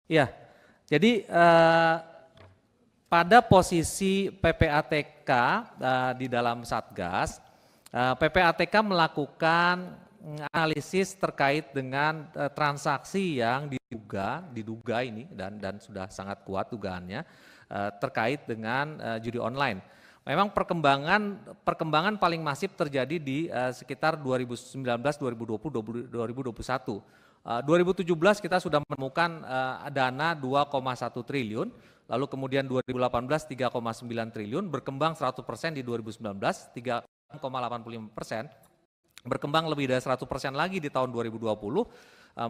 Iya, jadi pada posisi PPATK di dalam Satgas, PPATK melakukan analisis terkait dengan transaksi yang diduga ini dan sudah sangat kuat dugaannya terkait dengan judi online. Memang perkembangan paling masif terjadi di sekitar 2019, 2020, 2021. 2017 kita sudah menemukan dana 2,1 triliun, lalu kemudian 2018 3,9 triliun, berkembang 100% di 2019, 3,85%, berkembang lebih dari 100% lagi di tahun 2020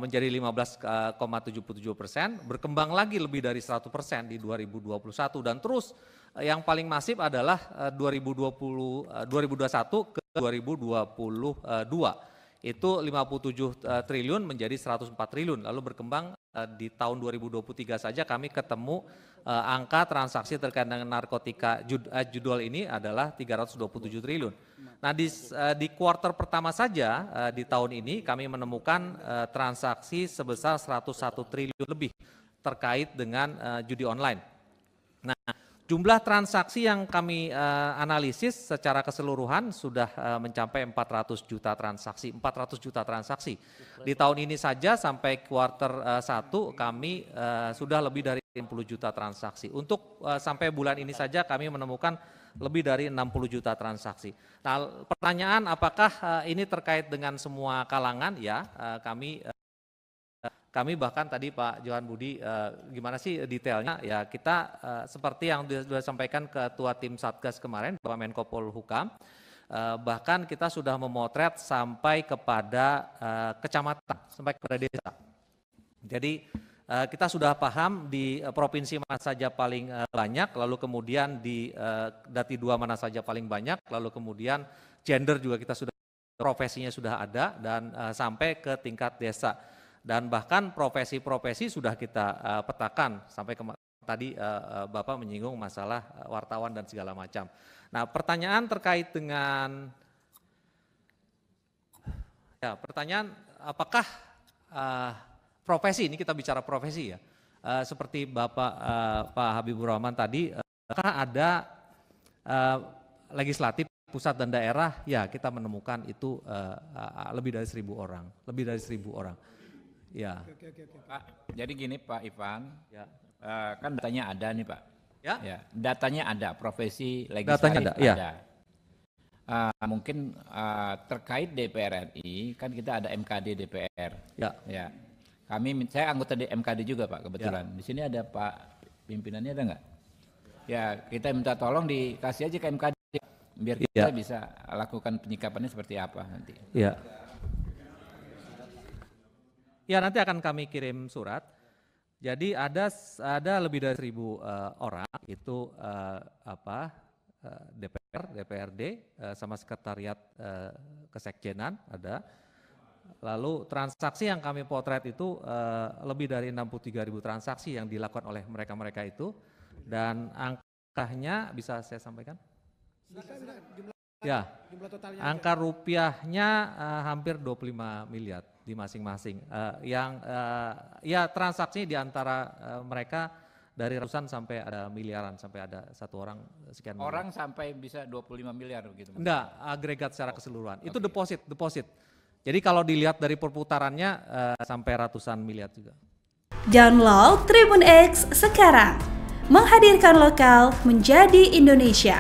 menjadi 15,77%, berkembang lagi lebih dari 100% di 2021 dan terus yang paling masif adalah 2021 ke 2022. Itu 57 triliun menjadi 104 triliun, lalu berkembang di tahun 2023 saja kami ketemu angka transaksi terkait dengan narkotika judul ini adalah 327 triliun. Nah di kuartal pertama saja di tahun ini kami menemukan transaksi sebesar 101 triliun lebih terkait dengan judi online. Nah, jumlah transaksi yang kami analisis secara keseluruhan sudah mencapai 400 juta transaksi, 400 juta transaksi. Di tahun ini saja sampai kuartal 1 kami sudah lebih dari 60 juta transaksi. Untuk sampai bulan ini saja kami menemukan lebih dari 60 juta transaksi. Nah, pertanyaan apakah ini terkait dengan semua kalangan? Ya, kami bahkan tadi Pak Johan Budi gimana sih detailnya ya kita seperti yang sudah sampaikan Ketua Tim Satgas kemarin Bapak Menko Polhukam, bahkan kita sudah memotret sampai kepada kecamatan, sampai kepada desa. Jadi kita sudah paham di provinsi mana saja paling banyak, lalu kemudian di Dati 2 mana saja paling banyak, lalu kemudian gender juga kita sudah, profesinya sudah ada dan sampai ke tingkat desa. Dan bahkan profesi-profesi sudah kita petakan sampai tadi Bapak menyinggung masalah wartawan dan segala macam. Nah, pertanyaan terkait dengan pertanyaan apakah profesi, ini kita bicara profesi ya, seperti Bapak Pak Habibur Rahman tadi, apakah ada legislatif pusat dan daerah? Ya, kita menemukan itu lebih dari 1.000 orang, lebih dari 1.000 orang. Ya. Pak, jadi gini Pak Ivan, ya. Kan datanya ada nih Pak. Ya. Datanya ada, profesi legislatif ada. Ya. Mungkin terkait DPR RI, kan kita ada MKD DPR. Ya. Saya anggota MKD juga Pak kebetulan. Di sini ada Pak pimpinannya, ada nggak? Ya, kita minta tolong dikasih aja ke MKD biar kita bisa lakukan penyikapannya seperti apa nanti. Ya. Ya, nanti akan kami kirim surat. Jadi ada lebih dari 1.000 orang itu DPR, DPRD sama sekretariat kesekjenan ada. Lalu transaksi yang kami potret itu lebih dari 63.000 transaksi yang dilakukan oleh mereka-mereka itu, dan angkanya bisa saya sampaikan? Ya, angka rupiahnya hampir 25 miliar di masing-masing. Ya transaksi di antara mereka dari ratusan sampai ada miliaran, sampai ada satu orang sekian miliar. Orang sampai bisa 25 miliar begitu? Enggak, agregat secara keseluruhan. Itu deposit. Jadi kalau dilihat dari perputarannya sampai ratusan miliar juga. Download Tribun X sekarang, menghadirkan lokal menjadi Indonesia.